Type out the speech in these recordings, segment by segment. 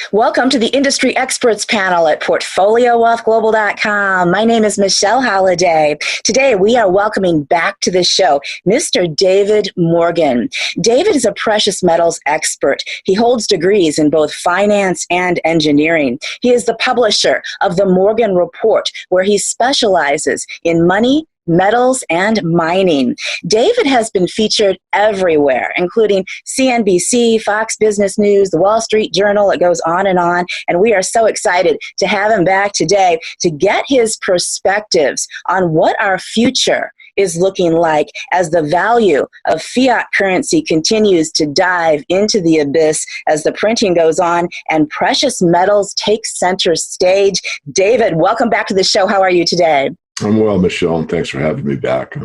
Welcome to the Industry Experts Panel at PortfolioWealthGlobal.com. My name is Michelle Holliday. Today, we are welcoming back to the show Mr. David Morgan. David is a precious metals expert. He holds degrees in both finance and engineering. He is the publisher of the Morgan Report, where he specializes in money, metals, and mining. David has been featured everywhere, including CNBC, Fox Business News, the Wall Street Journal. It goes on. And we are so excited to have him back today to get his perspectives on what our future is looking like as the value of fiat currency continues to dive into the abyss as the printing goes on and precious metals take center stage. David, welcome back to the show. How are you today? I'm well, Michelle, and thanks for having me back.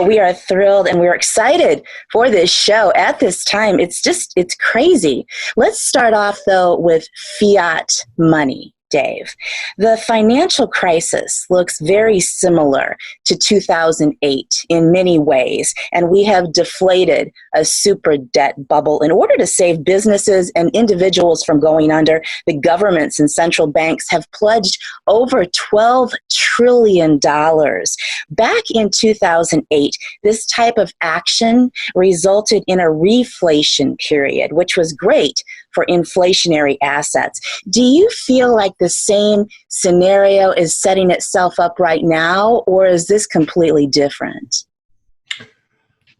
We are thrilled and we're excited for this show at this time. It's crazy. Let's start off, though, with fiat money. Dave, the financial crisis looks very similar to 2008 in many ways, and we have deflated a super debt bubble. In order to save businesses and individuals from going under, the governments and central banks have pledged over $12 trillion. Back in 2008, this type of action resulted in a reflation period, which was great for inflationary assets. Do you feel like the same scenario is setting itself up right now, or is this completely different?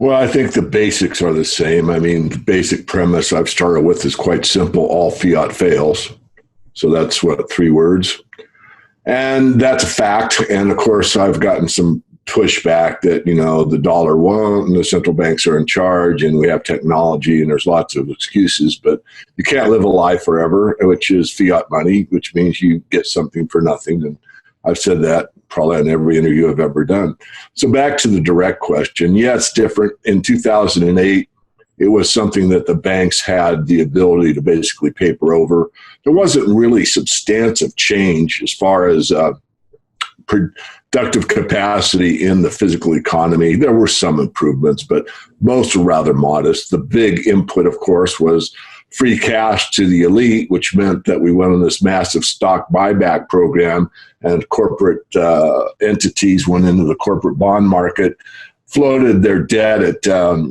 Well, I think the basics are the same. I mean, the basic premise I've started with is quite simple. All fiat fails. So that's what, 3 words. And that's a fact. And of course, I've gotten some pushback that, the dollar won't and the central banks are in charge and we have technology and there's lots of excuses, but you can't live a lie forever, which is fiat money, which means you get something for nothing. And I've said that probably in every interview I've ever done. So back to the direct question. Yeah, it's different. In 2008, it was something that the banks had the ability to basically paper over. There wasn't really substantive change as far as productive capacity in the physical economy. There were some improvements, but most were rather modest. The big input, of course, was free cash to the elite, which meant that we went on this massive stock buyback program, and corporate entities went into the corporate bond market, floated their debt at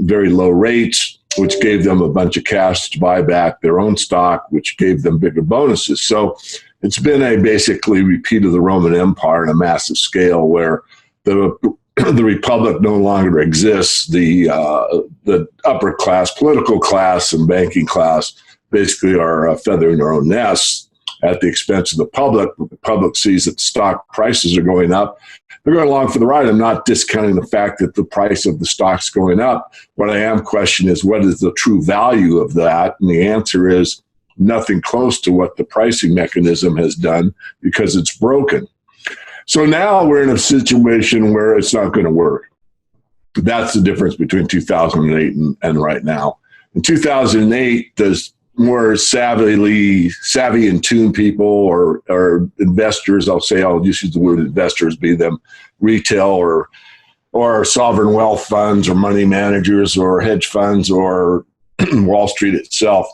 very low rates, which gave them a bunch of cash to buy back their own stock, which gave them bigger bonuses. So it's been a basically repeat of the Roman Empire on a massive scale, where the republic no longer exists. The upper class, political class, and banking class basically are feathering their own nests at the expense of the public. The public sees that the stock prices are going up. They're going along for the ride. I'm not discounting the fact that the price of the stock's going up. What I am questioning is, what is the true value of that? And the answer is nothing close to what the pricing mechanism has done, because it's broken. So now we're in a situation where it's not going to work. That's the difference between 2008 and right now. In 2008, there's more savvy and tuned people or investors. I'll just use the word investors, be them retail or sovereign wealth funds or money managers or hedge funds or Wall Street itself,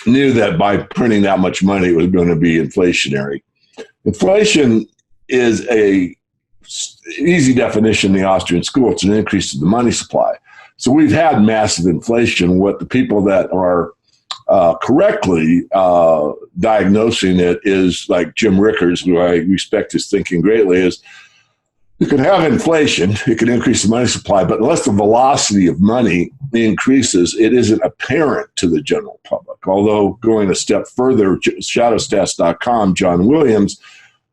knew that by printing that much money, it was going to be inflationary. Inflation is a easy definition in the Austrian school. It's an increase in the money supply. So we've had massive inflation. What the people that are correctly diagnosing it is, like Jim Rickards, who I respect his thinking greatly, is you can have inflation, it can increase the money supply, but unless the velocity of money increases, it isn't apparent to the general public. Although going a step further, shadowstats.com, John Williams,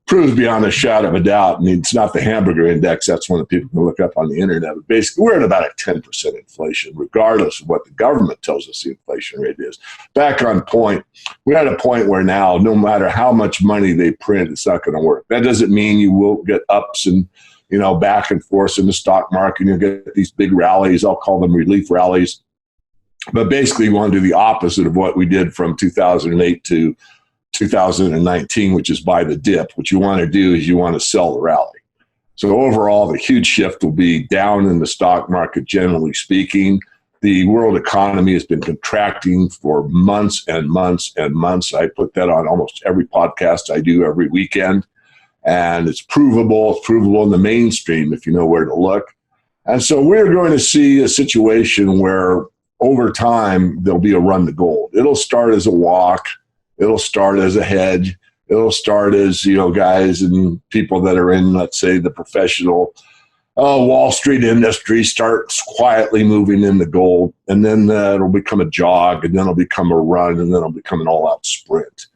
proves beyond a shadow of a doubt, and it's not the hamburger index, that's one that people can look up on the internet, but basically we're at about a 10% inflation, regardless of what the government tells us the inflation rate is. Back on point, we're at a point where now, no matter how much money they print, it's not going to work. That doesn't mean you will get ups and back and forth in the stock market. You'll get these big rallies. I'll call them relief rallies. But basically, you want to do the opposite of what we did from 2008 to 2019, which is buy the dip. What you want to do is you want to sell the rally. So overall, the huge shift will be down in the stock market, generally speaking. The world economy has been contracting for months and months and months. I put that on almost every podcast I do every weekend. And it's provable. It's provable in the mainstream if you know where to look. And so we're going to see a situation where over time, there'll be a run to gold. It'll start as a walk. It'll start as a hedge. It'll start as, guys and people that are in, let's say, the professional Wall Street industry starts quietly moving into gold. And then it'll become a jog, and then it'll become a run, and then it'll become an all-out sprint.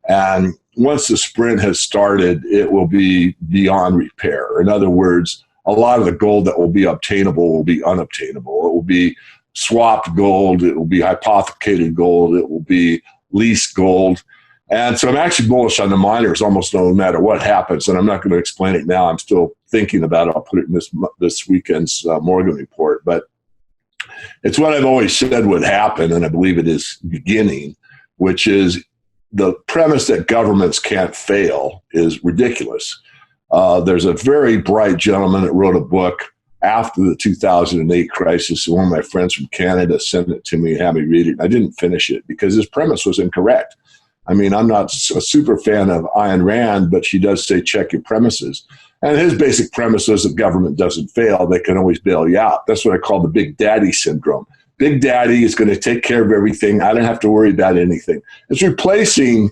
And once the sprint has started, it will be beyond repair. In other words, a lot of the gold that will be obtainable will be unobtainable. It will be swapped gold. It will be hypothecated gold. It will be leased gold. And so I'm actually bullish on the miners almost no matter what happens. And I'm not going to explain it now. I'm still thinking about it. I'll put it in this weekend's Morgan report. But it's what I've always said would happen, and I believe it is beginning, which is the premise that governments can't fail is ridiculous. There's a very bright gentleman that wrote a book after the 2008 crisis. One of my friends from Canada sent it to me and had me read it. I didn't finish it because his premise was incorrect. I mean, I'm not a super fan of Ayn Rand, but she does say check your premises. And his basic premise is if government doesn't fail, they can always bail you out. That's what I call the Big Daddy syndrome. Big Daddy is going to take care of everything. I don't have to worry about anything. It's replacing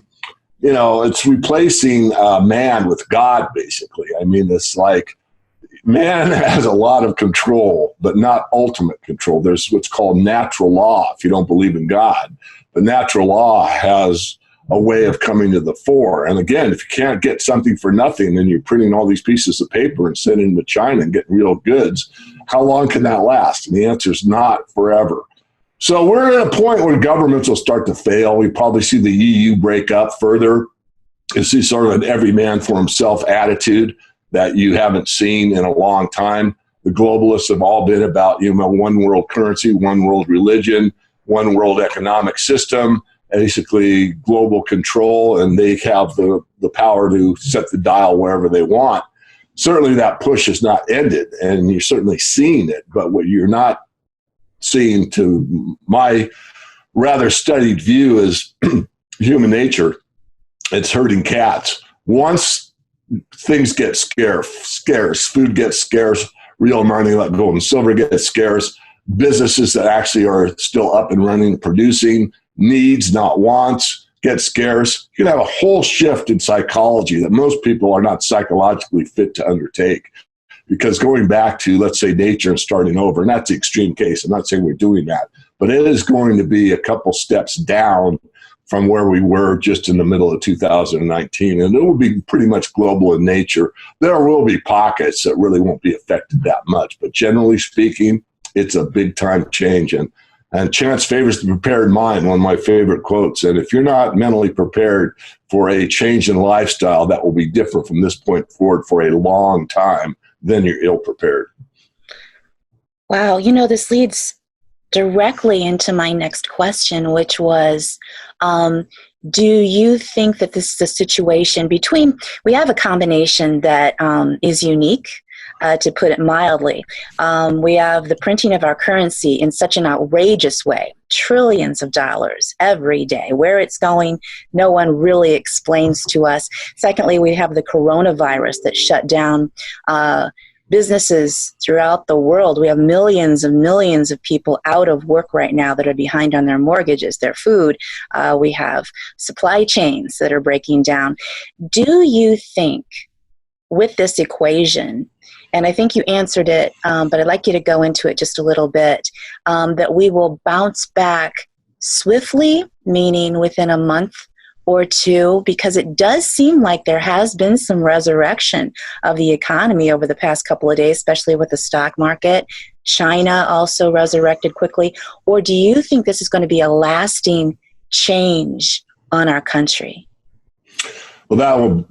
man with God, basically. I mean, it's like man has a lot of control, but not ultimate control. There's what's called natural law, if you don't believe in God. But natural law has a way of coming to the fore. And again, if you can't get something for nothing, then you're printing all these pieces of paper and sending them to China and getting real goods. How long can that last? And the answer is not forever. So we're at a point where governments will start to fail. We probably see the EU break up further. You see sort of an every man for himself attitude that you haven't seen in a long time. The globalists have all been about, one world currency, one world religion, one world economic system, basically global control, and they have the power to set the dial wherever they want. Certainly that push has not ended, and you're certainly seeing it, but what you're not seeing, to my rather studied view, is human nature. It's herding cats. Once things get scarce, food gets scarce, real money like gold and silver gets scarce, businesses that actually are still up and running, producing, needs, not wants, get scarce. You can have a whole shift in psychology that most people are not psychologically fit to undertake. Because going back to, let's say, nature and starting over, and that's the extreme case. I'm not saying we're doing that, but it is going to be a couple steps down from where we were just in the middle of 2019. And it will be pretty much global in nature. There will be pockets that really won't be affected that much. But generally speaking, it's a big time change. And chance favors the prepared mind, one of my favorite quotes. And if you're not mentally prepared for a change in lifestyle that will be different from this point forward for a long time, then you're ill prepared. Wow. This leads directly into my next question, which was, do you think that this is a situation between, we have a combination that is unique, to put it mildly. We have the printing of our currency in such an outrageous way, trillions of dollars every day. Where it's going, no one really explains to us. Secondly, we have the coronavirus that shut down businesses throughout the world. We have millions of people out of work right now that are behind on their mortgages, their food. We have supply chains that are breaking down. Do you think with this equation, and I think you answered it, but I'd like you to go into it just a little bit, that we will bounce back swiftly, meaning within a month or two, because it does seem like there has been some resurrection of the economy over the past couple of days, especially with the stock market. China also resurrected quickly. Or do you think this is going to be a lasting change on our country? Well,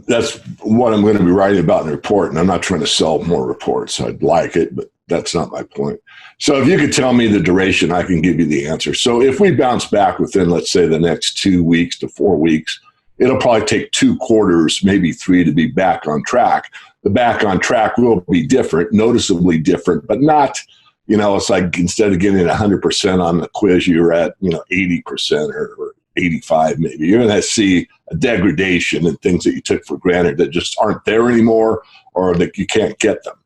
that's what I'm going to be writing about in the report, and I'm not trying to sell more reports. I'd like it, but that's not my point. So if you could tell me the duration, I can give you the answer. So if we bounce back within, let's say, the next 2 weeks to 4 weeks, it'll probably take 2 quarters, maybe 3, to be back on track. The back on track will be different, noticeably different, but not, it's like instead of getting 100% on the quiz, you're at, 80% or 85 maybe. You're going to see a degradation in things that you took for granted that just aren't there anymore or that you can't get them.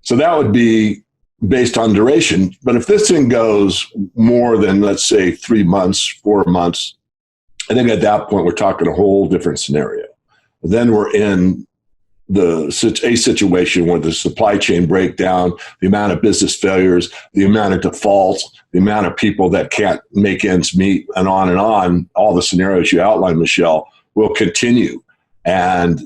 So that would be based on duration. But if this thing goes more than, let's say, 3 months, 4 months, I think at that point we're talking a whole different scenario. Then we're in a situation where the supply chain breakdown, the amount of business failures, the amount of defaults, the amount of people that can't make ends meet, and on, all the scenarios you outlined, Michelle, will continue. And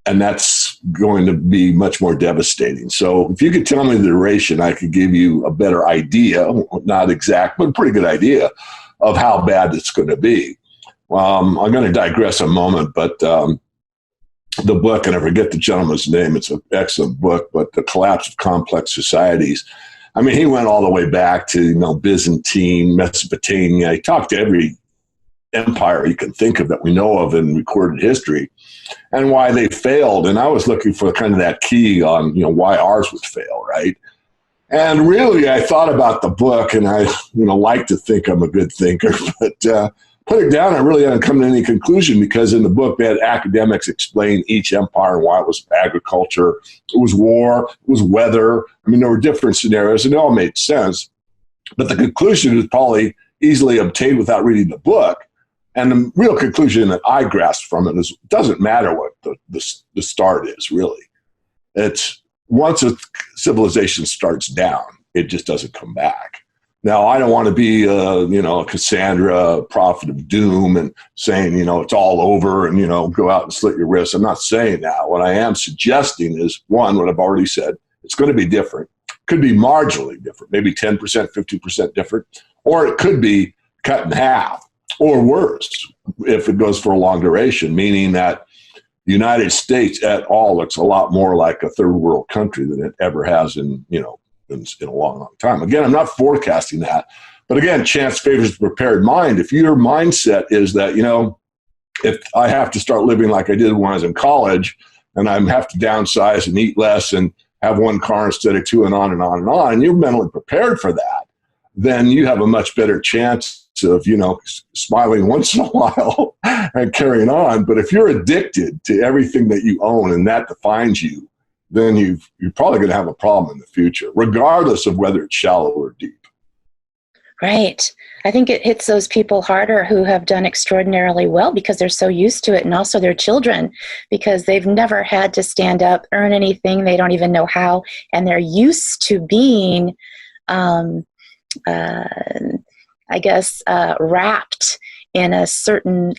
that's going to be much more devastating. So if you could tell me the duration, I could give you a better idea, not exact, but a pretty good idea of how bad it's going to be. I'm going to digress a moment, but the book, and I forget the gentleman's name, it's an excellent book, but The Collapse of Complex Societies. I mean, he went all the way back to, Byzantine, Mesopotamia. He talked to every empire you can think of that we know of in recorded history and why they failed. And I was looking for kind of that key on, why ours would fail, right? And really, I thought about the book, and I, like to think I'm a good thinker, but put it down, I really hadn't come to any conclusion, because in the book, they had academics explain each empire and why it was agriculture, it was war, it was weather. I mean, there were different scenarios, and it all made sense. But the conclusion is probably easily obtained without reading the book. And the real conclusion that I grasped from it is, it doesn't matter what the start is, really. It's once a civilization starts down, it just doesn't come back. Now, I don't want to be, a Cassandra, prophet of doom, and saying, it's all over and, go out and slit your wrists. I'm not saying that. What I am suggesting is, one, what I've already said, it's going to be different. Could be marginally different, maybe 10%, 50% different, or it could be cut in half, or worse if it goes for a long duration, meaning that the United States at all looks a lot more like a third world country than it ever has in a long, long time. Again, I'm not forecasting that. But again, chance favors the prepared mind. If your mindset is that, if I have to start living like I did when I was in college, and I have to downsize and eat less and have one car instead of two, and on and on and on, and you're mentally prepared for that, then you have a much better chance of, smiling once in a while and carrying on. But if you're addicted to everything that you own and that defines you, then you're probably going to have a problem in the future, regardless of whether it's shallow or deep. Right. I think it hits those people harder who have done extraordinarily well because they're so used to it, and also their children, because they've never had to stand up, earn anything. They don't even know how, and they're used to being, wrapped in a certain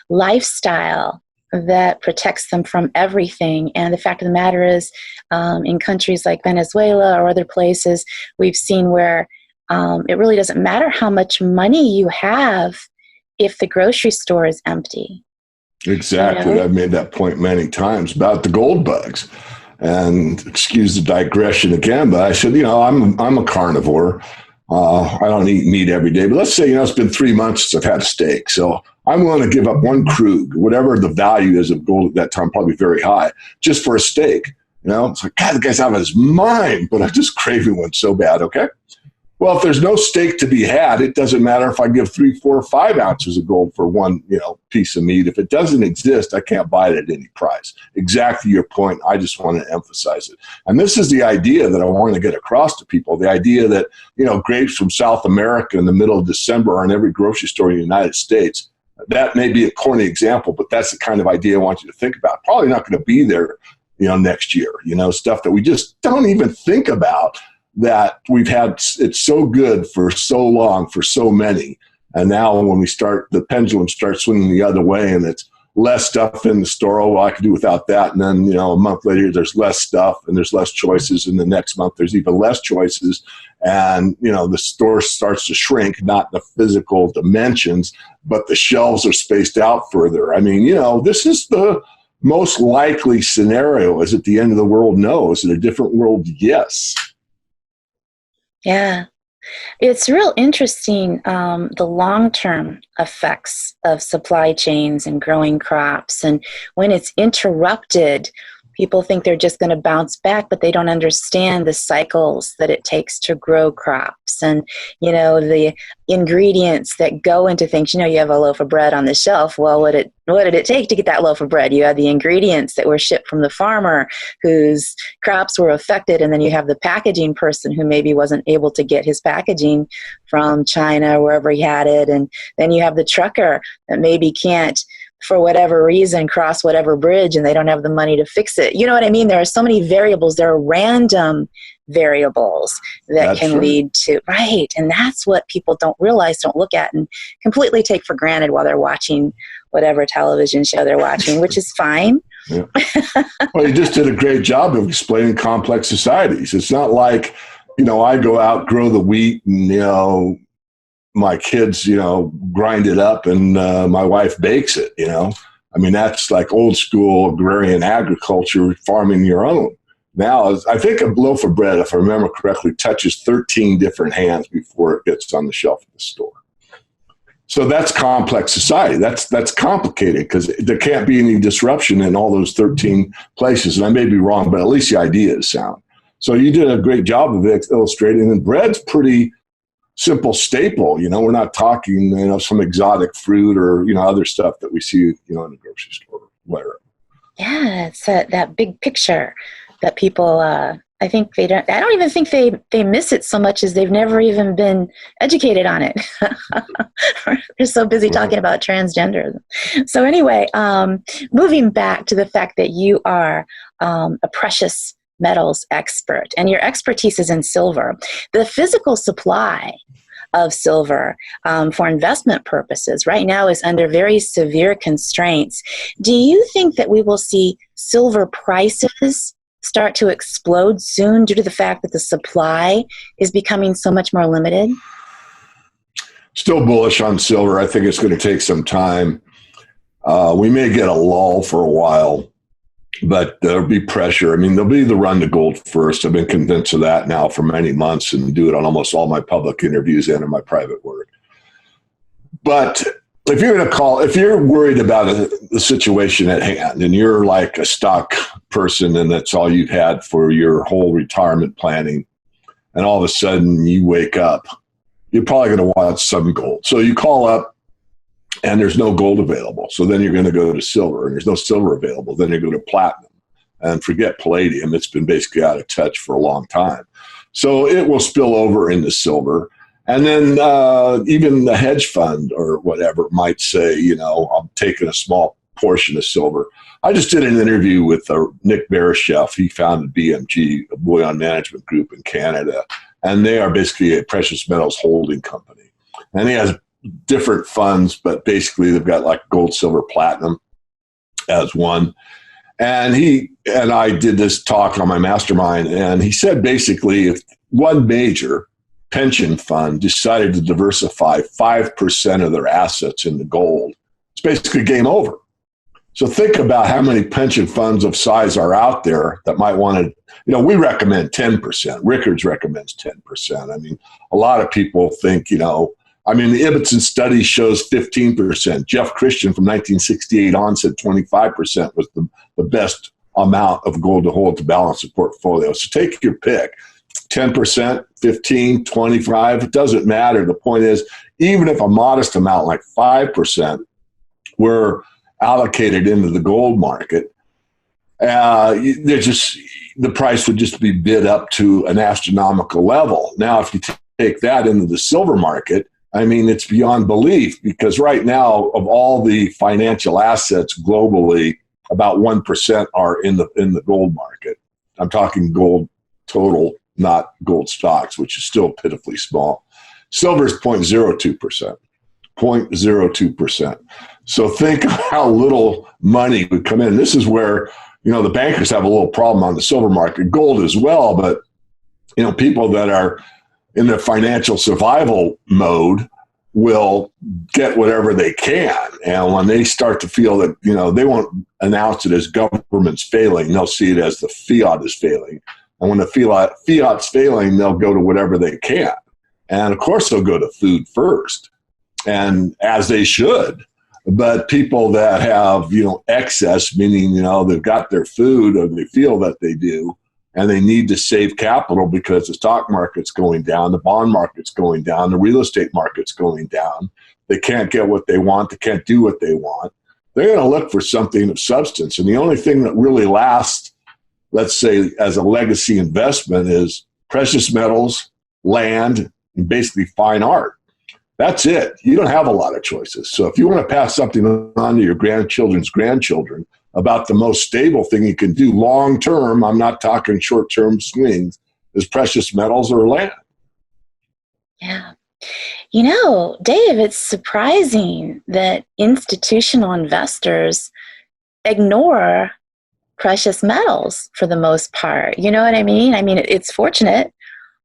lifestyle that protects them from everything. And the fact of the matter is, in countries like Venezuela or other places, we've seen where it really doesn't matter how much money you have if the grocery store is empty. Exactly. I've made that point many times about the gold bugs. And excuse the digression again, but I said, I'm a carnivore. I don't eat meat every day, but let's say, it's been 3 months since I've had a steak. So I'm willing to give up one krug, whatever the value is of gold at that time, probably very high, just for a steak. It's like, God, the guy's out of his mind, but I'm just craving one so bad. Okay. Well, if there's no steak to be had, it doesn't matter if I give 3, 4, 5 ounces of gold for one, piece of meat. If it doesn't exist, I can't buy it at any price. Exactly your point. I just want to emphasize it. And this is the idea that I want to get across to people. The idea that, grapes from South America in the middle of December are in every grocery store in the United States. That may be a corny example, but that's the kind of idea I want you to think about. Probably not going to be there, next year, stuff that we just don't even think about, that we've had. It's so good for so long, for so many. And now when the pendulum starts swinging the other way, and it's less stuff in the store, I could do without that. And then, a month later, there's less stuff and there's less choices. And the next month, there's even less choices. And, the store starts to shrink, not the physical dimensions, but the shelves are spaced out further. I mean, this is the most likely scenario. Is it the end of the world? No. Is it a different world? Yes. Yeah. It's real interesting, the long-term effects of supply chains and growing crops. And when it's interrupted, People think they're just going to bounce back, but they don't understand the cycles that it takes to grow crops and, the ingredients that go into things. You have a loaf of bread on the shelf. Well, what did it take to get that loaf of bread? You had the ingredients that were shipped from the farmer whose crops were affected, and then you have the packaging person who maybe wasn't able to get his packaging from China or wherever he had it, and then you have the trucker that maybe can't, for whatever reason, cross whatever bridge, and they don't have the money to fix it. You know what I mean? There are so many variables. There are random variables that can lead to, right. And that's what people don't realize, don't look at, and completely take for granted while they're watching whatever television show they're watching, which is fine. Yeah. Well, you just did a great job of explaining complex societies. It's not like, I go out, grow the wheat, and, my kids, grind it up, and my wife bakes it, I mean, that's like old school agrarian agriculture, farming your own. Now, I think a loaf of bread, if I remember correctly, touches 13 different hands before it gets on the shelf of the store. So that's complex society. That's complicated because there can't be any disruption in all those 13 places. And I may be wrong, but at least the idea is sound. So you did a great job of illustrating. And bread's pretty simple staple. We're not talking, some exotic fruit or, other stuff that we see, in the grocery store, whatever. Yeah, it's that big picture that people, I don't even think they miss it so much as they've never even been educated on it. They're so busy talking about transgenderism. So anyway, moving back to the fact that you are a precious metals expert, and your expertise is in silver. The physical supply of silver for investment purposes right now is under very severe constraints. Do you think that we will see silver prices start to explode soon due to the fact that the supply is becoming so much more limited? Still bullish on silver. I think it's going to take some time. We may get a lull for a while, but there'll be pressure. I mean, there'll be the run to gold first. I've been convinced of that now for many months and do it on almost all my public interviews and in my private work. But if you're worried about the situation at hand and you're like a stock person and that's all you've had for your whole retirement planning, and all of a sudden you wake up, you're probably going to want some gold. So you call up, and there's no gold available. So then you're going to go to silver, and there's no silver available. Then you go to platinum, and forget palladium. It's been basically out of touch for a long time. So it will spill over into silver. And then even the hedge fund or whatever might say, I'm taking a small portion of silver. I just did an interview with Nick Barisheff. He founded BMG, a bullion management group in Canada, and they are basically a precious metals holding company. And he has different funds, but basically they've got like gold, silver, platinum as one. And he and I did this talk on my mastermind, and he said basically if one major pension fund decided to diversify 5% of their assets into gold, it's basically game over. So think about how many pension funds of size are out there that might want to, we recommend 10%. Rickards recommends 10%. I mean, a lot of people think, the Ibbotson study shows 15%. Jeff Christian from 1968 on said 25% was the best amount of gold to hold to balance the portfolio. So take your pick. 10%, 15, 25, it doesn't matter. The point is, even if a modest amount like 5% were allocated into the gold market, the price would just be bid up to an astronomical level. Now, if you take that into the silver market, it's beyond belief, because right now, of all the financial assets globally, about 1% are in the gold market. I'm talking gold total, not gold stocks, which is still pitifully small. Silver is 0.02%. 0.02%. So think how little money would come in. This is where, the bankers have a little problem on the silver market. Gold as well, but, people that are in the financial survival mode will get whatever they can. And when they start to feel that, they won't announce it as government's failing. They'll see it as the fiat is failing. And when the fiat's failing, they'll go to whatever they can. And of course, they'll go to food first. And as they should. But people that have, excess, meaning, they've got their food or they feel that they do, and they need to save capital because the stock market's going down, the bond market's going down, the real estate market's going down. They can't get what they want. They can't do what they want. They're going to look for something of substance. And the only thing that really lasts, let's say, as a legacy investment is precious metals, land, and basically fine art. That's it. You don't have a lot of choices. So if you want to pass something on to your grandchildren's grandchildren about the most stable thing you can do long term, I'm not talking short term swings, is precious metals or land. Yeah. Dave, it's surprising that institutional investors ignore precious metals for the most part. You know what I mean? I mean, it's fortunate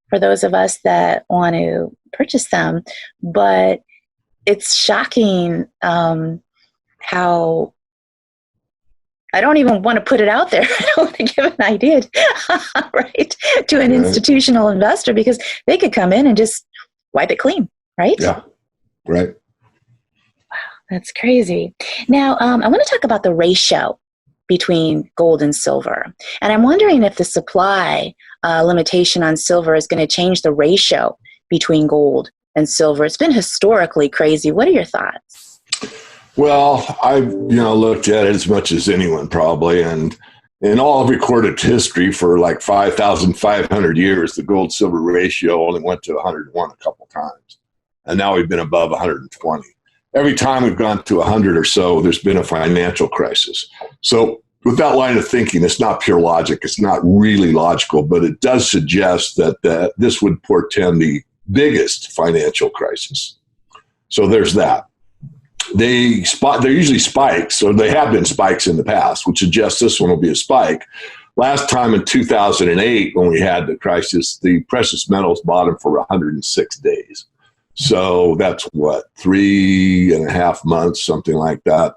for those of us that want to purchase them, but it's shocking how, I don't even want to put it out there. I don't want to give an idea, right, to an institutional investor, because they could come in and just wipe it clean, right? Yeah, right. Wow, that's crazy. Now, I want to talk about the ratio between gold and silver. And I'm wondering if the supply limitation on silver is going to change the ratio between gold and silver. It's been historically crazy. What are your thoughts? Well, I've looked at it as much as anyone probably, and in all of recorded history for like 5,500 years, the gold-silver ratio only went to 101 a couple times, and now we've been above 120. Every time we've gone to 100 or so, there's been a financial crisis. So with that line of thinking, it's not pure logic. It's not really logical, but it does suggest that this would portend the biggest financial crisis. So there's that. They're usually spikes, or they have been spikes in the past, which suggests this one will be a spike. Last time in 2008, when we had the crisis, the precious metals bottomed for 106 days. So that's 3.5 months, something like that.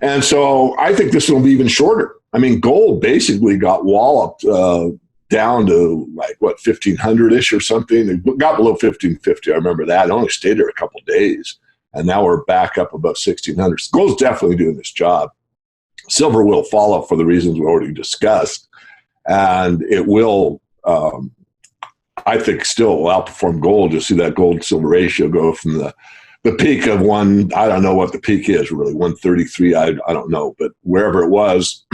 And so I think this will be even shorter. I mean, gold basically got walloped down to 1,500-ish or something. It got below 1,550. I remember that. It only stayed there a couple of days. And now we're back up above 1,600. Gold's definitely doing this job. Silver will follow for the reasons we already discussed. And it will, I think, still outperform gold. You'll see that gold-silver ratio go from the peak of I don't know what the peak is really, 133, I don't know. But wherever it was,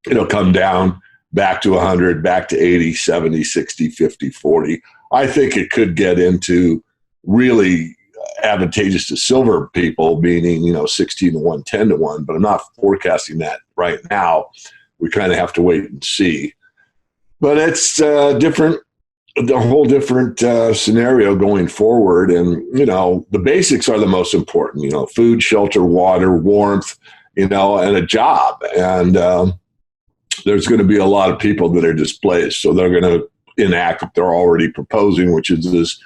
it'll come down back to 100, back to 80, 70, 60, 50, 40. I think it could get into really advantageous to silver people, meaning 16 to 1, 10 to 1, but I'm not forecasting that right now. We kind of have to wait and see. But it's different, a whole different scenario going forward. And the basics are the most important. Food, shelter, water, warmth, and a job. And there's going to be a lot of people that are displaced, so they're going to enact what they're already proposing, which is this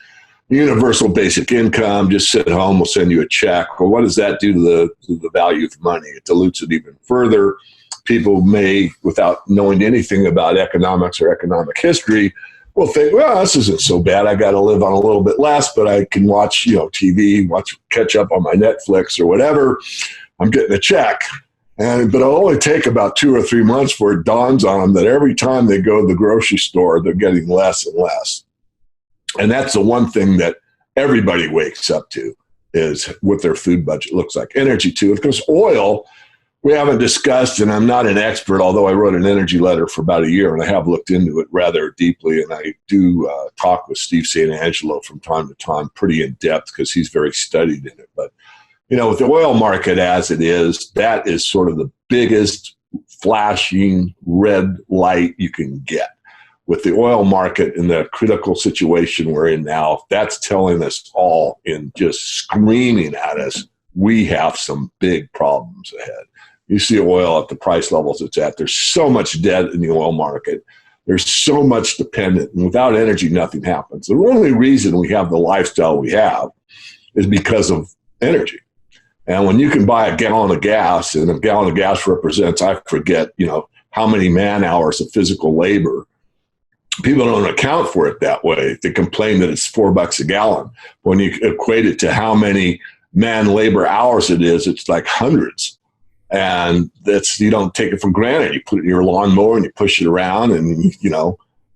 universal basic income. Just sit home, we'll send you a check. Well, what does that do to the value of money? It dilutes it even further. People may, without knowing anything about economics or economic history, will think, well, this isn't so bad. I got to live on a little bit less, but I can watch, TV, catch up on my Netflix or whatever. I'm getting a check. But it'll only take about 2 or 3 months before it dawns on them that every time they go to the grocery store, they're getting less and less. And that's the one thing that everybody wakes up to, is what their food budget looks like. Energy, too. Because oil, we haven't discussed, and I'm not an expert, although I wrote an energy letter for about a year, and I have looked into it rather deeply. And I do talk with Steve St. Angelo from time to time, pretty in depth, because he's very studied in it. But, with the oil market as it is, that is sort of the biggest flashing red light you can get. With the oil market in the critical situation we're in now, that's telling us all, in just screaming at us, we have some big problems ahead. You see oil at the price levels it's at. There's so much debt in the oil market. There's so much dependent. And without energy, nothing happens. The only reason we have the lifestyle we have is because of energy. And when you can buy a gallon of gas, and a gallon of gas represents, I forget, how many man hours of physical labor. People don't account for it that way. They complain that it's $4 a gallon. When you equate it to how many man labor hours it is, it's like hundreds. And you don't take it for granted. You put it in your lawnmower and you push it around and,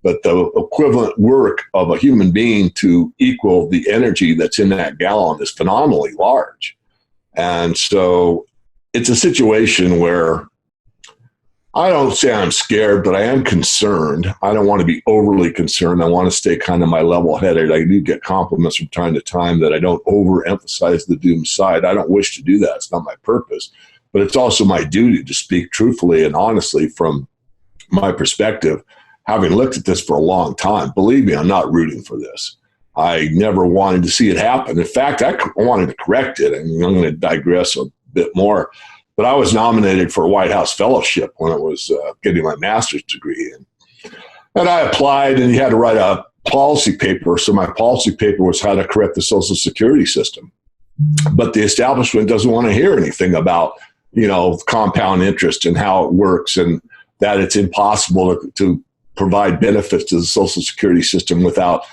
but the equivalent work of a human being to equal the energy that's in that gallon is phenomenally large. And so it's a situation where I don't say I'm scared, but I am concerned. I don't want to be overly concerned. I want to stay kind of my level-headed. I do get compliments from time to time that I don't overemphasize the doom side. I don't wish to do that. It's not my purpose. But it's also my duty to speak truthfully and honestly from my perspective, having looked at this for a long time. Believe me, I'm not rooting for this. I never wanted to see it happen. In fact, I wanted to correct it. And I'm going to digress a bit more. But I was nominated for a White House fellowship when I was getting my master's degree. And I applied, and you had to write a policy paper. So my policy paper was how to correct the Social Security system. But the establishment doesn't want to hear anything about compound interest and how it works, and that it's impossible to provide benefits to the Social Security system without,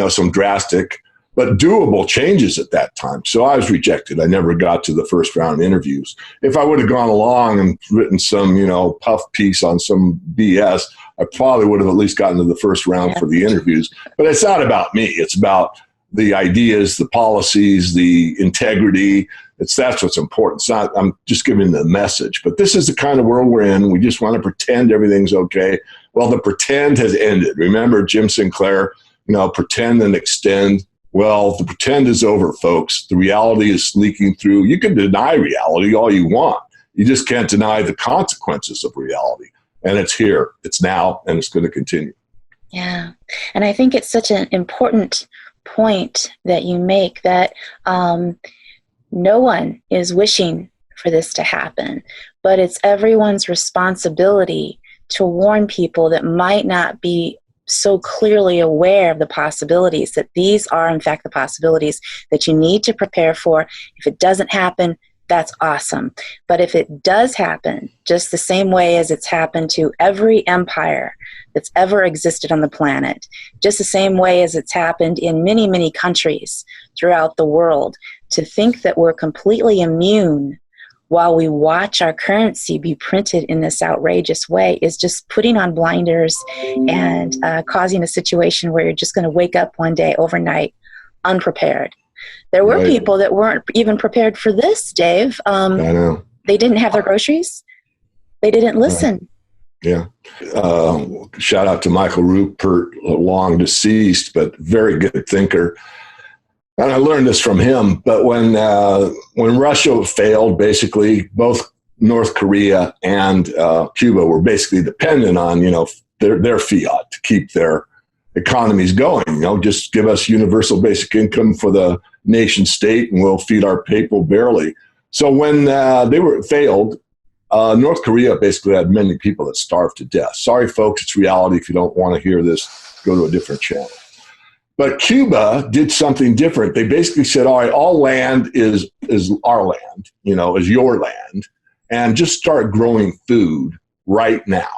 some drastic but doable changes at that time. So I was rejected. I never got to the first round interviews. If I would have gone along and written some, puff piece on some BS, I probably would have at least gotten to the first round for the interviews. But it's not about me. It's about the ideas, the policies, the integrity. That's what's important. It's not, I'm just giving the message. But this is the kind of world we're in. We just want to pretend everything's okay. Well, the pretend has ended. Remember Jim Sinclair, pretend and extend. Well, the pretend is over, folks. The reality is leaking through. You can deny reality all you want. You just can't deny the consequences of reality. And it's here. It's now, and it's going to continue. Yeah. And I think it's such an important point that you make that no one is wishing for this to happen, but it's everyone's responsibility to warn people that might not be so clearly aware of the possibilities, that these are in fact the possibilities that you need to prepare for. If it doesn't happen, that's awesome. But if it does happen, just the same way as it's happened to every empire that's ever existed on the planet, just the same way as it's happened in many, many countries throughout the world, to think that we're completely immune while we watch our currency be printed in this outrageous way is just putting on blinders and causing a situation where you're just going to wake up one day overnight unprepared. There were people that weren't even prepared for this, Dave. I know. They didn't have their groceries. They didn't listen. Yeah. Shout out to Michael Rupert, long deceased, but very good thinker. And I learned this from him. But when Russia failed, basically both North Korea and Cuba were basically dependent on, their fiat to keep their economies going. Just give us universal basic income for the nation state and we'll feed our people barely. So when they were failed, North Korea basically had many people that starved to death. Sorry, folks, it's reality. If you don't want to hear this, go to a different channel. But Cuba did something different. They basically said, all right, all land is our land, is your land, and just start growing food right now.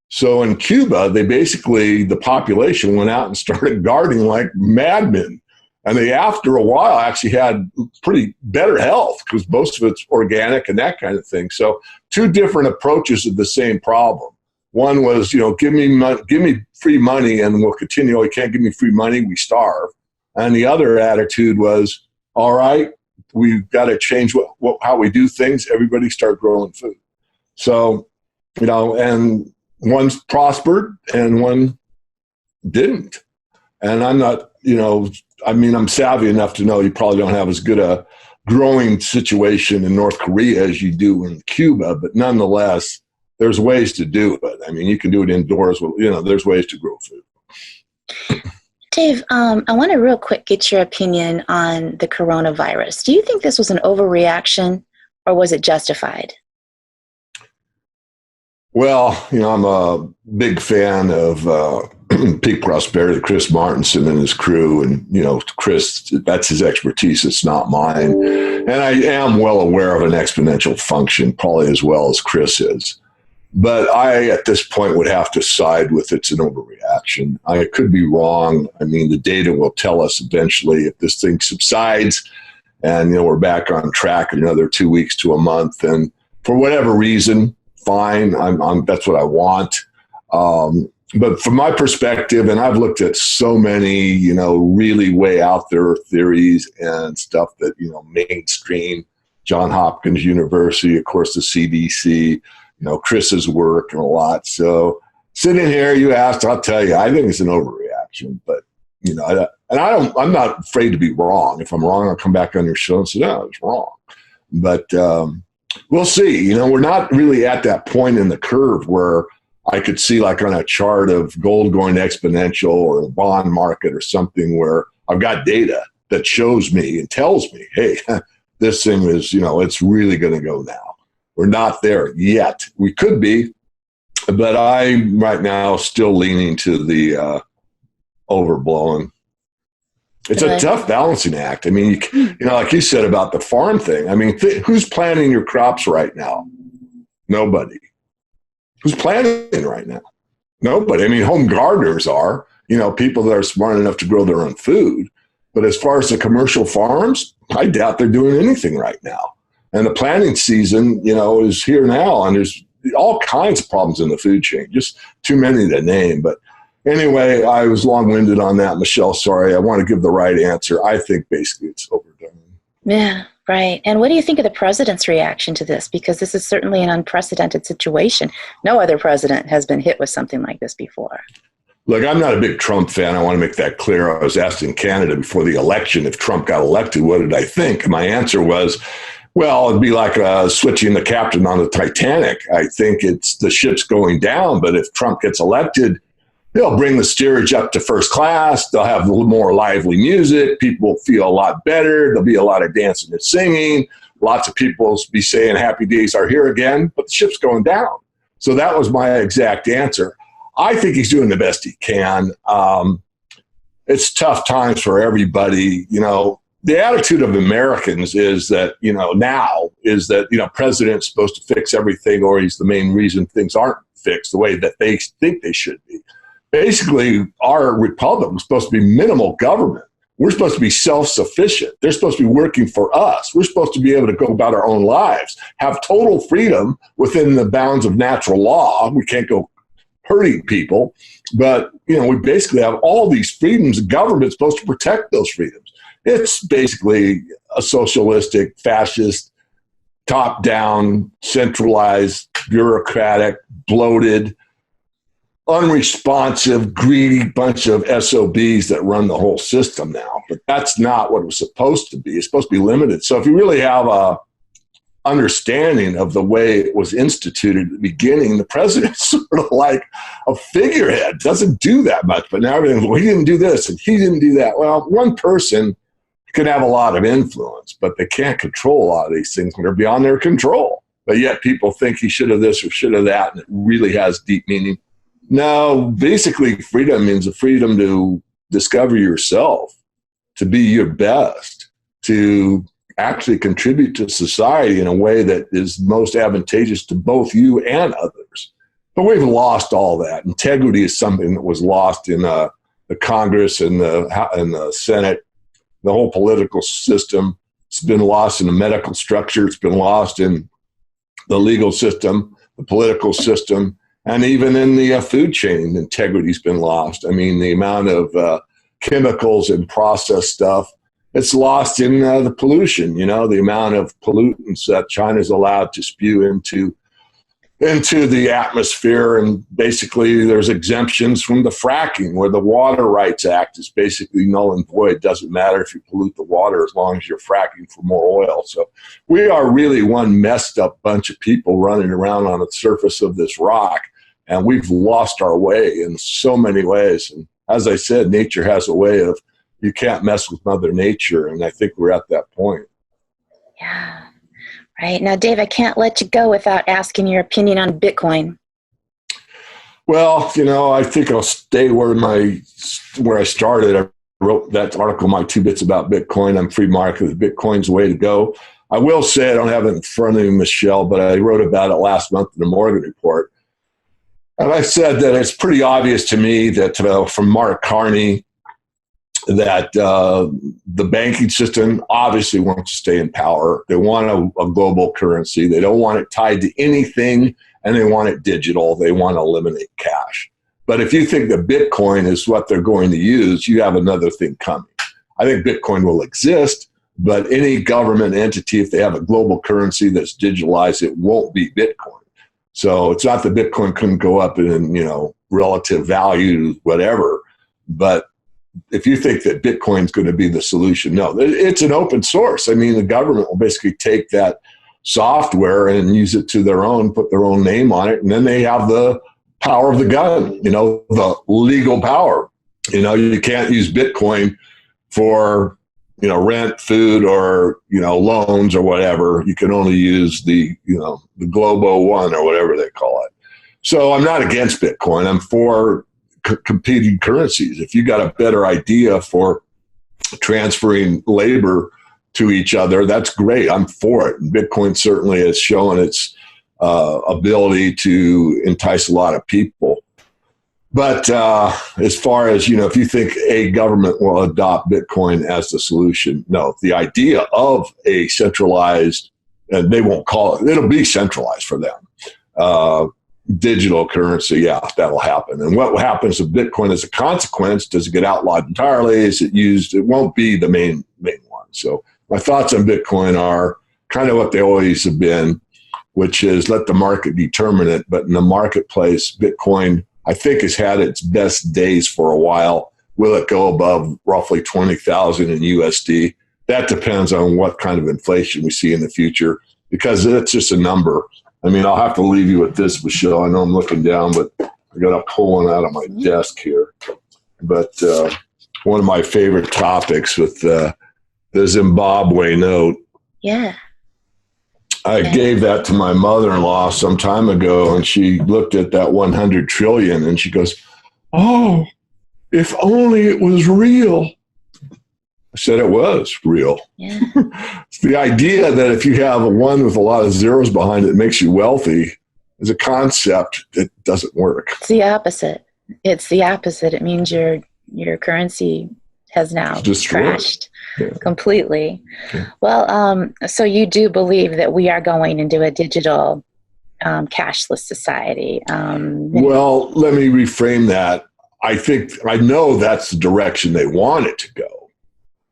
So in Cuba, the population went out and started gardening like madmen. And they, after a while, actually had pretty better health because most of it's organic and that kind of thing. So two different approaches of the same problem. One was, give me free money and we'll continue. You can't give me free money, we starve. And the other attitude was, all right, we've got to change how we do things. Everybody start growing food. So, and one prospered and one didn't. And I'm not, I'm savvy enough to know you probably don't have as good a growing situation in North Korea as you do in Cuba, but nonetheless, there's ways to do it. I mean, you can do it indoors. There's ways to grow food. Dave, I want to real quick get your opinion on the coronavirus. Do you think this was an overreaction or was it justified? Well, I'm a big fan of Peak Prosperity, Chris Martenson and his crew. And, Chris, that's his expertise. It's not mine. And I am well aware of an exponential function, probably as well as Chris is. But I, at this point, would have to side with it's an overreaction. I could be wrong. I mean, the data will tell us eventually if this thing subsides And, we're back on track in another 2 weeks to a month. And for whatever reason, fine, that's what I want. But from my perspective, and I've looked at so many, really way out there theories and stuff that, mainstream, Johns Hopkins University, of course, the CDC, Chris's work and a lot. So sitting here, you asked, I'll tell you, I think it's an overreaction, but, I'm not afraid to be wrong. If I'm wrong, I'll come back on your show and say, no, it's wrong. But we'll see. We're not really at that point in the curve where I could see like on a chart of gold going exponential or the bond market or something where I've got data that shows me and tells me, hey, this thing is, it's really going to go now. We're not there yet. We could be, but I'm right now still leaning to the overblowing. It's a tough balancing act. I mean, like you said about the farm thing. I mean, who's planting your crops right now? Nobody. Who's planting right now? Nobody. I mean, home gardeners are, people that are smart enough to grow their own food. But as far as the commercial farms, I doubt they're doing anything right now. And the planting season, is here now. And there's all kinds of problems in the food chain, just too many to name. But anyway, I was long-winded on that, Michelle. Sorry. I want to give the right answer. I think basically it's overdone. Yeah, right. And what do you think of the president's reaction to this? Because this is certainly an unprecedented situation. No other president has been hit with something like this before. Look, I'm not a big Trump fan. I want to make that clear. I was asked in Canada before the election if Trump got elected, what did I think? And my answer was, well, it'd be like switching the captain on the Titanic. I think it's the ship's going down, but if Trump gets elected, they'll bring the steerage up to first class. They'll have a little more lively music. People will feel a lot better. There'll be a lot of dancing and singing. Lots of people will be saying happy days are here again, but the ship's going down. So that was my exact answer. I think he's doing the best he can. It's tough times for everybody. The attitude of Americans is that, now is that, president's supposed to fix everything, or he's the main reason things aren't fixed the way that they think they should be. Basically, our republic was supposed to be minimal government. We're supposed to be self-sufficient. They're supposed to be working for us. We're supposed to be able to go about our own lives, have total freedom within the bounds of natural law. We can't go hurting people, but, we basically have all these freedoms. The government's supposed to protect those freedoms. It's basically a socialistic, fascist, top-down, centralized, bureaucratic, bloated, unresponsive, greedy bunch of SOBs that run the whole system now. But that's not what it was supposed to be. It's supposed to be limited. So if you really have a understanding of the way it was instituted at the beginning, the president's sort of like a figurehead, doesn't do that much. But now everything's, well, he didn't do this and he didn't do that. Well, one person can have a lot of influence, but they can't control a lot of these things when they're beyond their control. But yet people think he should have this or should have that, and it really has deep meaning. No, basically freedom means the freedom to discover yourself, to be your best, to actually contribute to society in a way that is most advantageous to both you and others. But we've lost all that. Integrity is something that was lost in the Congress and the Senate, the whole political system. It's been lost in the medical structure. It's been lost in the legal system, the political system, and even in the food chain. Integrity's been lost. I mean, the amount of chemicals and processed stuff, it's lost in the pollution, the amount of pollutants that China's allowed to spew into the atmosphere. And basically there's exemptions from the fracking, where the Water Rights Act is basically null and void. It doesn't matter if you pollute the water as long as you're fracking for more oil. So we are really one messed up bunch of people running around on the surface of this rock, and we've lost our way in so many ways. And as I said, nature has a way of, you can't mess with Mother Nature, and I think we're at that point. Yeah. Right. Now, Dave, I can't let you go without asking your opinion on Bitcoin. Well, I think I'll stay where I started. I wrote that article, My 2 Bits About Bitcoin. I'm free market. Bitcoin's the way to go. I will say, I don't have it in front of me, Michelle, but I wrote about it last month in the Morgan Report. And I said that it's pretty obvious to me that from Mark Carney that the banking system obviously wants to stay in power. They want a global currency. They don't want it tied to anything, and they want it digital. They want to eliminate cash. But if you think that Bitcoin is what they're going to use, you have another thing coming. I think Bitcoin will exist, but any government entity, if they have a global currency that's digitalized, it won't be Bitcoin. So it's not that Bitcoin couldn't go up in, relative value, whatever. But if you think that Bitcoin is going to be the solution, no, it's an open source. I mean, the government will basically take that software and use it to their own, put their own name on it, and then they have the power of the gun, the legal power. You can't use Bitcoin for, rent, food, or, loans or whatever. You can only use the Globo One or whatever they call it. So I'm not against Bitcoin. I'm for competing currencies. If you got a better idea for transferring labor to each other, that's great. I'm for it. And Bitcoin certainly has shown its ability to entice a lot of people. But as far as, if you think a government will adopt Bitcoin as the solution, no. The idea of a centralized, and they won't call it, it'll be centralized for them, digital currency, yeah, that'll happen. And what happens to Bitcoin as a consequence? Does it get outlawed entirely? Is it used? It won't be the main one. So my thoughts on Bitcoin are kind of what they always have been, which is let the market determine it. But in the marketplace, Bitcoin, I think, has had its best days for a while. Will it go above roughly 20,000 in USD? That depends on what kind of inflation we see in the future, because it's just a number. I mean, I'll have to leave you with this, Michelle. I know I'm looking down, but I got to pull one out of my desk here. But one of my favorite topics with the Zimbabwe note. Yeah. I gave that to my mother-in-law some time ago, and she looked at that 100 trillion and she goes, "Oh, if only it was real." I said it was real. Yeah. It's the idea that if you have a one with a lot of zeros behind it makes you wealthy is a concept that doesn't work. It's the opposite. It means your currency has now crashed completely. Yeah. Well, so you do believe that we are going into a digital cashless society? Well, let me reframe that. I know that's the direction they want it to go.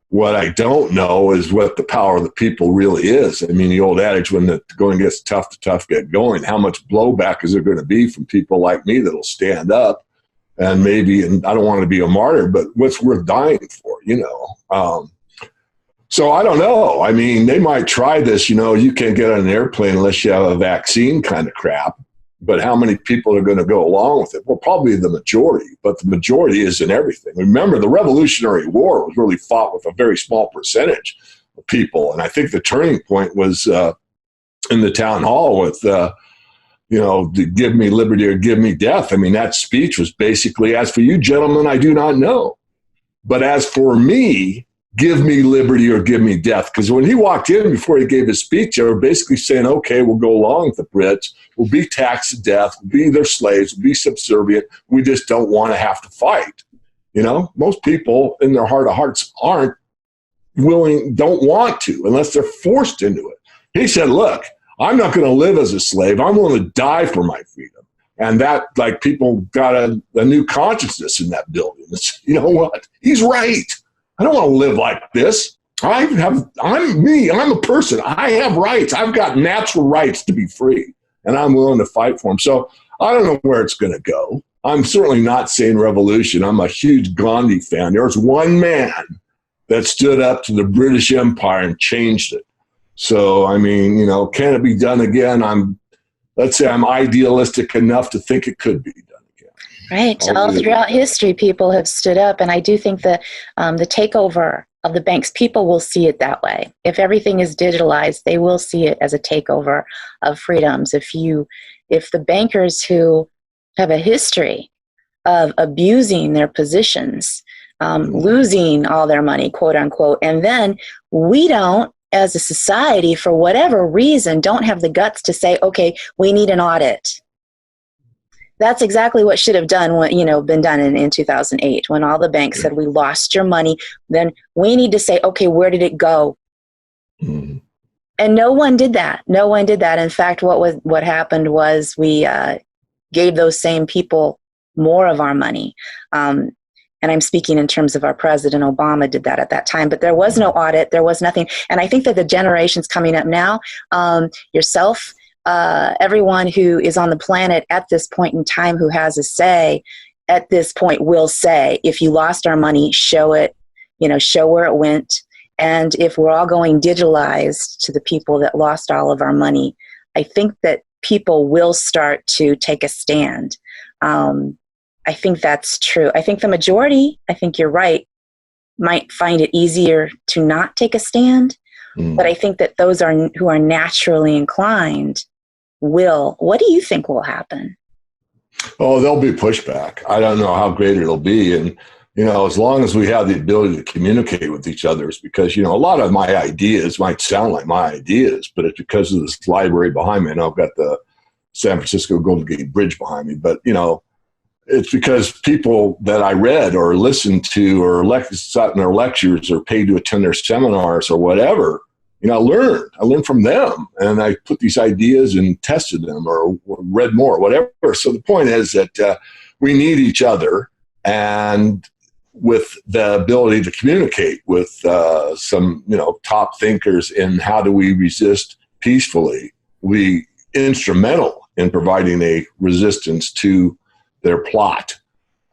What I don't know is what the power of the people really is. I mean, the old adage, when the going gets tough, the tough get going. How much blowback is there going to be from people like me that'll stand up and maybe, and I don't want to be a martyr, but what's worth dying for, So I don't know. I mean, they might try this, you can't get on an airplane unless you have a vaccine kind of crap. But how many people are going to go along with it? Well, probably the majority, but the majority isn't everything. Remember, the Revolutionary War was really fought with a very small percentage of people. And I think the turning point was in the town hall with, give me liberty or give me death. I mean, that speech was basically, as for you gentlemen, I do not know. But as for me, give me liberty or give me death. Because when he walked in before he gave his speech, they were basically saying, okay, we'll go along with the Brits. We'll be taxed to death. We'll be their slaves. We'll be subservient. We just don't want to have to fight. Most people in their heart of hearts aren't willing, don't want to, unless they're forced into it. He said, look, I'm not going to live as a slave. I'm willing to die for my freedom. And that, people got a new consciousness in that building. You know what? He's right. I don't want to live like this. I'm me. I'm a person. I have rights. I've got natural rights to be free, and I'm willing to fight for them. So I don't know where it's going to go. I'm certainly not saying revolution. I'm a huge Gandhi fan. There's one man that stood up to the British Empire and changed it. So, I mean, can it be done again? Let's say I'm idealistic enough to think it could be done. Right. All throughout history, people have stood up. And I do think that the takeover of the banks, people will see it that way. If everything is digitalized, they will see it as a takeover of freedoms. If the bankers who have a history of abusing their positions, losing all their money, quote unquote, and then we don't, as a society, for whatever reason, don't have the guts to say, okay, we need an audit. That's exactly what should have been done in 2008, when all the banks said, we lost your money. Then we need to say, okay, where did it go? Mm-hmm. And no one did that. No one did that. In fact, what happened was we gave those same people more of our money. And I'm speaking in terms of our President Obama did that at that time. But there was no audit. There was nothing. And I think that the generations coming up now, yourself, everyone who is on the planet at this point in time who has a say at this point will say, if you lost our money, show it, show where it went. And if we're all going digitalized to the people that lost all of our money, I think that people will start to take a stand. I think that's true. I think the majority, I think you're right, might find it easier to not take a stand. But I think that those who are naturally inclined will. What do you think will happen? Oh, there'll be pushback. I don't know how great it'll be. And, as long as we have the ability to communicate with each other, because, a lot of my ideas might sound like my ideas, but it's because of this library behind me. And I've got the San Francisco Golden Gate Bridge behind me. But, it's because people that I read or listened to or sat in their lectures or paid to attend their seminars or whatever, I learned from them, and I put these ideas and tested them or read more, whatever. So the point is that we need each other, and with the ability to communicate with some, top thinkers in how do we resist peacefully, we instrumental in providing a resistance to their plot.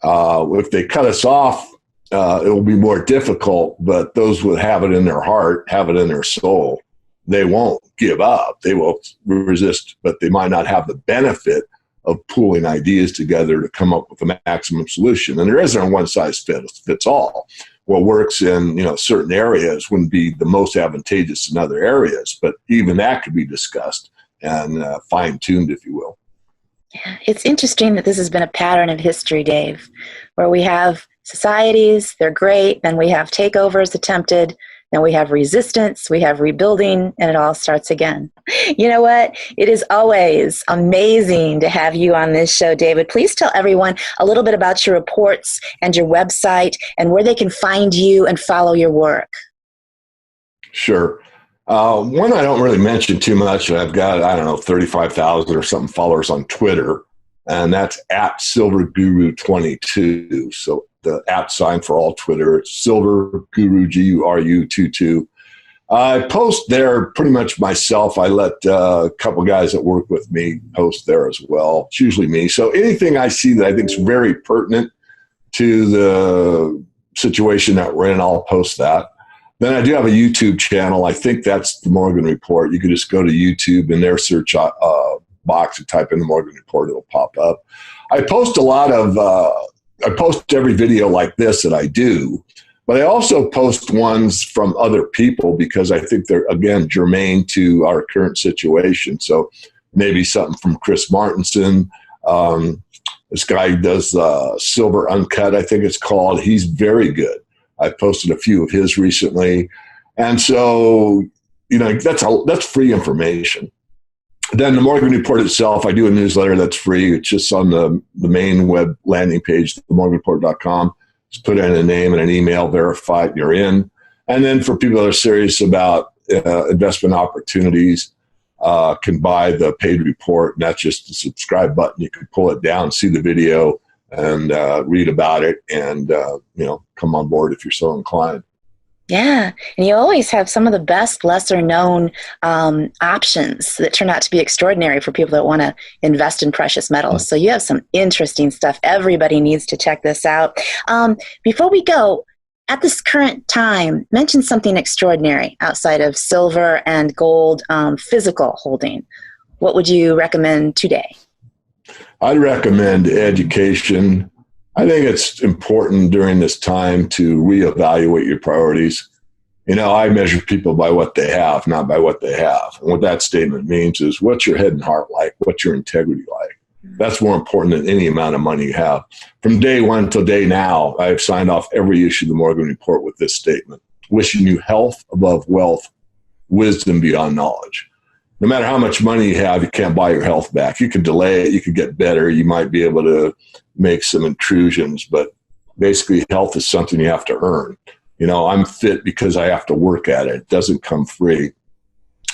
If they cut us off, it will be more difficult, but those who have it in their heart, have it in their soul, they won't give up. They will resist, but they might not have the benefit of pooling ideas together to come up with a maximum solution. And there isn't a one-size-fits all. What works in certain areas wouldn't be the most advantageous in other areas, but even that could be discussed and fine-tuned, if you will. Yeah, it's interesting that this has been a pattern of history, Dave, where we have societies, they're great, then we have takeovers attempted, then we have resistance, we have rebuilding, and it all starts again. You know what? It is always amazing to have you on this show, David. Please tell everyone a little bit about your reports and your website and where they can find you and follow your work. Sure. One I don't really mention too much. I've got, 35,000 or something followers on Twitter, and that's at SilverGuru22. So the @ for all Twitter, it's Silver Guru, Guru 22. I post there pretty much myself. I let a couple guys that work with me post there as well. It's usually me. So anything I see that I think is very pertinent to the situation that we're in, I'll post that. Then I do have a YouTube channel. I think that's the Morgan Report. You can just go to YouTube in their search box and type in the Morgan Report. It'll pop up. I post a lot of, I post every video like this that I do, but I also post ones from other people because I think they're, again, germane to our current situation. So maybe something from Chris Martenson. This guy does Silver Uncut, I think it's called. He's very good. I posted a few of his recently. And so, that's free information. Then the Morgan Report itself, I do a newsletter that's free. It's just on the main web landing page, themorganreport.com. Just put in a name and an email, verify it, you're in. And then for people that are serious about investment opportunities, can buy the paid report, and that's just the subscribe button. You can pull it down, see the video, and read about it, and come on board if you're so inclined. Yeah, and you always have some of the best lesser-known options that turn out to be extraordinary for people that want to invest in precious metals. So you have some interesting stuff. Everybody needs to check this out. Before we go, at this current time, mention something extraordinary outside of silver and gold physical holding. What would you recommend today? I'd recommend education. I think it's important during this time to reevaluate your priorities. I measure people by what they have, not by what they have. And what that statement means is, what's your head and heart like? What's your integrity like? That's more important than any amount of money you have. From day one till day now, I've signed off every issue of the Morgan Report with this statement: wishing you health above wealth, wisdom beyond knowledge. no matter how much money you have, you can't buy your health back. You can delay it. You can get better. You might be able to make some intrusions, but basically health is something you have to earn. I'm fit because I have to work at it. It doesn't come free.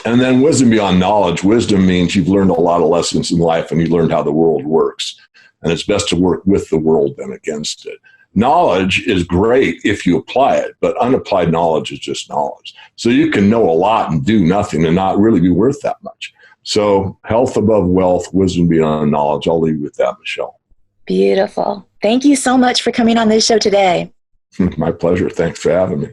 And then wisdom beyond knowledge. Wisdom means you've learned a lot of lessons in life and you learned how the world works. And it's best to work with the world than against it. Knowledge is great if you apply it, but unapplied knowledge is just knowledge. So you can know a lot and do nothing and not really be worth that much. So health above wealth, wisdom beyond knowledge. I'll leave you with that, Michelle. Beautiful. Thank you so much for coming on this show today. My pleasure. Thanks for having me.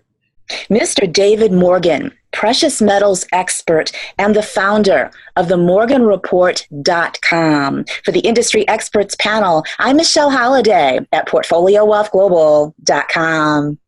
Mr. David Morgan, precious metals expert and the founder of themorganreport.com. For the Industry Experts panel, I'm Michelle Holliday at PortfolioWealthGlobal.com.